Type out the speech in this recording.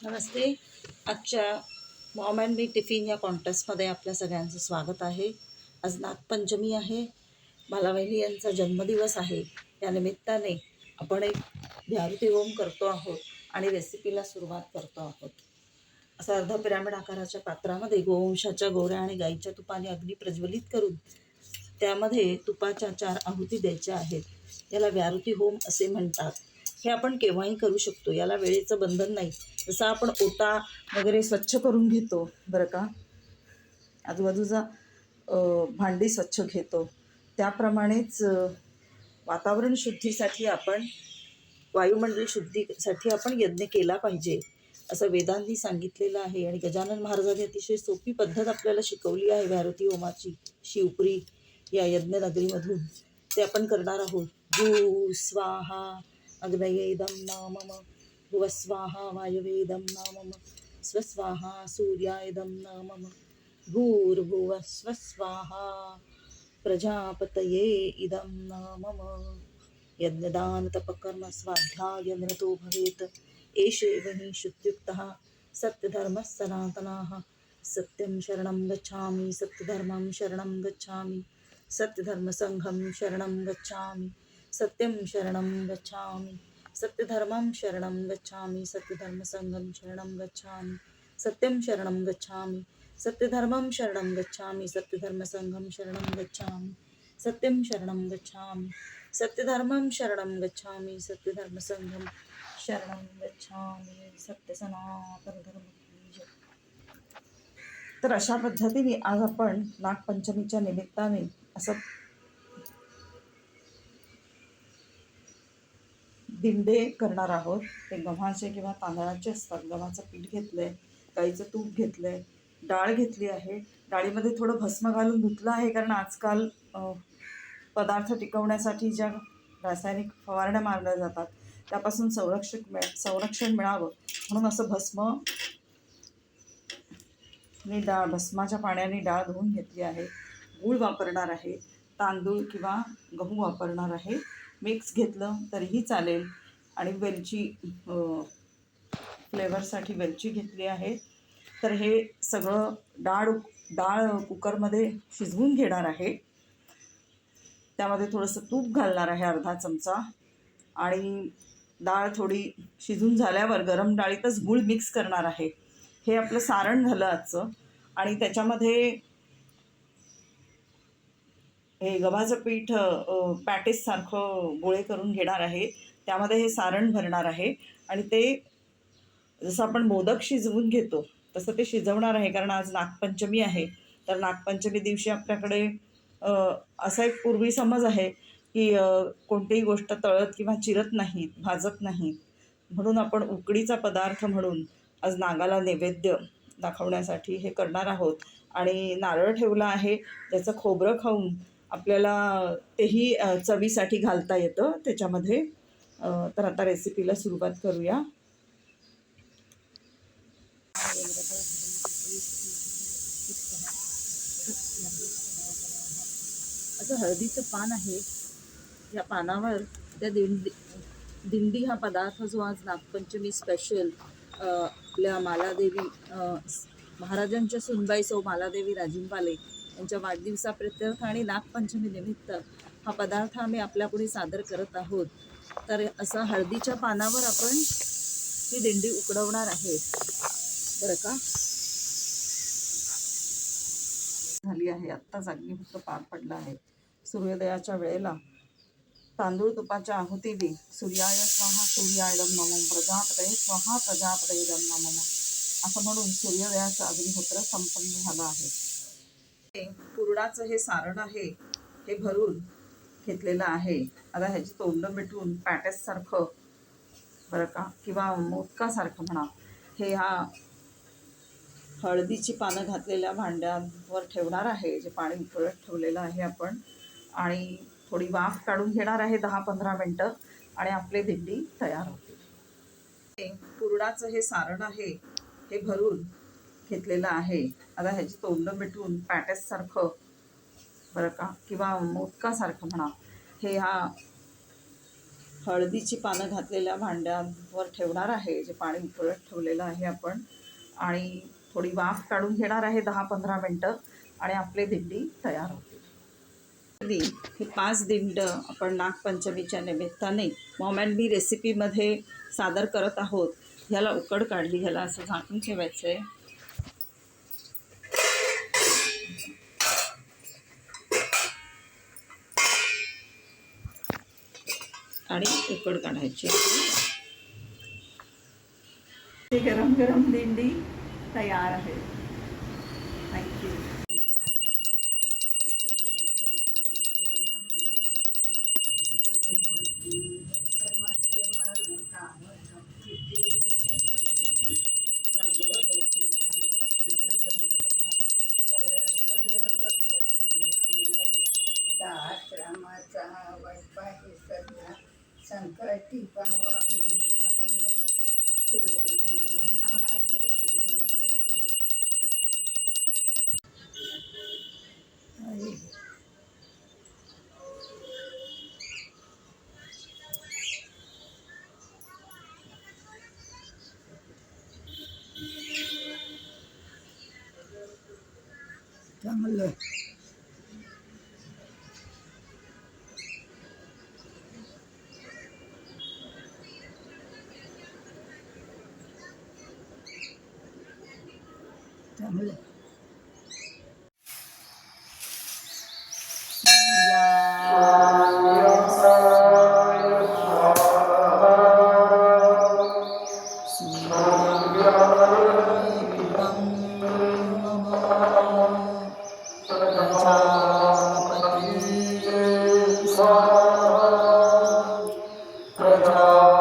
नमस्ते. आजच्या Maugham and me tiffin या कॉन्टेस्टमध्ये आपल्या सगळ्यांचं स्वागत आहे. आज नागपंचमी आहे. बालावैली यांचा जन्मदिवस आहे. या निमित्ताने आपण एक ध्यानती होम करतो आहोत आणि रेसिपीला सुरुवात करतो आहोत. असं अर्धा पिरामिड आकाराच्या पात्रामध्ये गोवंशाच्या गोऱ्या आणि गाईच्या तुपाने अग्नी प्रज्वलित करून त्यामध्ये तुपाच्या 4 आहुती द्यायच्या आहेत. याला व्यारुती होम असे म्हणतात. हे आपण केव्हाही करू शकतो. याला वेळेचं बंधन नाही. जसं आपण ओटा वगैरे स्वच्छ करून घेतो बरं का, आजूबाजूचा भांडी स्वच्छ घेतो, त्याप्रमाणेच वातावरण शुद्धीसाठी आपण वायुमंडल शुद्धीसाठी आपण यज्ञ केला पाहिजे असं वेदांनी सांगितलेलं आहे. आणि गजानन महाराजांनी अतिशय सोपी पद्धत आपल्याला शिकवली आहे व्यारुती होमाची शिवपुरी या यज्ञनगरीमधून. ते आपण करणार आहोत. भू स्वाहा अग्नये इदं न मम, भुवस्वाहा वायवे इदं न मम, स्वस्वाहा सूर्याय इदं न मम, भूर्भुवः स्वस्वाहा प्रजापतये इदं न मम. यज्ञदान तपकर्म स्वाध्याय निरतो भवेत्, एषैव हि शुद्धियुक्तः सत्यधर्मः सनातनः. सत्यं शरणं गच्छामि, सत्यधर्मं शरणं गच्छामि, सत्यधर्मसंघं शरणं गच्छामि, सत्यं शरणं गच्छामि, सत्यधर्मं शरणं गच्छामि, सत्यधर्मसंघं शरणं गच्छामि, सत्यं शरणं गच्छामि, सत्यधर्मं शरणं गच्छामि, सत्यधर्मसंघं शरणं गच्छामि, सत्यं शरणं गच्छामि, सत्यधर्मं शरणं गच्छामि, सत्यधर्मसंघं शरणं गच्छामि, सत्यसनातन धर्म की जय. तर अशा पद्धतीने आज आपण नागपंचमीच्या निमित्ताने असं दिंडे करणार आहोत. ते गव्हाचे किंवा तांदळाचे असतात. गव्हाचं पीठ घेतलंय, गाईचं तूप घेतलंय, डाळ घेतली आहे. डाळीमध्ये थोडं भस्म घालून धुतलं आहे, कारण आजकाल पदार्थ टिकवण्यासाठी ज्या रासायनिक फवारण्या मारल्या जातात त्यापासून संरक्षण मिळावं म्हणून असं भस्म मी भस्माच्या पाण्याने डाळ धुवून घेतली आहे. गूळ वापरणार आहे, तांदूळ किंवा गहू वापरणार आहे. मिक्स घेतलं तरीही चालेल. आणि वेलची, फ्लेवरसाठी वेलची घेतली आहे. तर हे सगळं डाळ कुकरमध्ये शिजवून घेणार आहे. त्यामध्ये थोडंसं तूप घालणार आहे, अर्धा चमचा. आणि डाळ थोडी शिजून झाल्यावर गरम डाळीतच गूळ मिक्स करणार आहे. हे आपलं सारण झालं आजचं. आणि त्याच्यामध्ये हे गव्हाचं पीठ पॅटीससारखं गोळे करून घेणार आहे. त्यामध्ये हे सारण भरणार आहे आणि ते जसं आपण मोदक शिजवून घेतो तसं ते शिजवणार आहे. कारण आज नागपंचमी आहे. तर नागपंचमी दिवशी आपल्याकडे असा एक पूर्वी समज आहे की कोणतीही गोष्ट तळत किंवा चिरत नाहीत, भाजत नाहीत. म्हणून आपण उकडीचा पदार्थ म्हणून आज नागाला नैवेद्य दाखवण्यासाठी हे करणार आहोत. आणि नारळ ठेवला आहे, त्याचं खोबरं खाऊन आपल्याला तेही चवीसाठी घालता येतं त्याच्यामध्ये. तर आता रेसिपीला सुरुवात करूया. असं हळदीचं पान आहे. या पानावर त्या दिंडी हा पदार्थ जो आज नागपंचमी स्पेशल आपल्या मालादेवी महाराजांच्या सुनबाई सौ मालादेवी राजिंपाले यांच्या वाढदिवसाप्रित्यर्थ आणि नागपंचमी निमित्त हा पदार्थ आम्ही आपल्यापुढे सादर करत आहोत. तर असं हळदीच्या पानावर आपण ही दिंडी उकडवणार आहे बरं का. झाली आहे, आत्ताच अग्निहोत्र पार पडला आहे. सूर्योदयाच्या वेळेला तांदूळ तुपाच्या आहुती दे. सूर्याय स्वाहा सूर्यायदं नमः, प्रजापतये स्वाहा प्रजापतयेदं नमः असं म्हणून सूर्योदयाचं अग्निहोत्र संपन्न झालं आहे. पुरणाचं हे सारण आहे, हे भरून घेतलेलं आहे. आता ह्याची तोंड मिटवून पॅटेससारखं बरं का, किंवा मोदकासारखं म्हणा, हे हळदीची पानं घातलेल्या भांड्यावर ठेवणार आहे, जे पाणी उकळत ठेवलेलं आहे आपण. आणि थोडी वाफ काढून घेणार आहे 10-15 मिनटं आणि आपली दिंडी तयार होते. पुरणाचं हे सारण आहे, हे भरून घेतलेलं आहे. आता ह्याची तोंड मिटवून पॅटेससारखं बरं का, किंवा मोदकासारखं म्हणा, हे हळदीची पानं घातलेल्या भांड्यांवर ठेवणार आहे, जे पाणी उकळत ठेवलेलं आहे आपण, आणि थोडी वाफ काढून घेणार आहे 10-15 मिनटं, आणि आपली दिंडी तयार होते. हे 5 दिंड आपण नागपंचमीच्या निमित्ताने मॉम अँड मी रेसिपीमध्ये सादर करत आहोत. ह्याला उकड काढली, ह्याला असं झाकून ठेवायचं आहे आणि उकड काढायची. ते गरम गरम दिंडी तयार आहे. थँक्यू. संकटी पावावी चांगलं. चांगलं. प्रजापते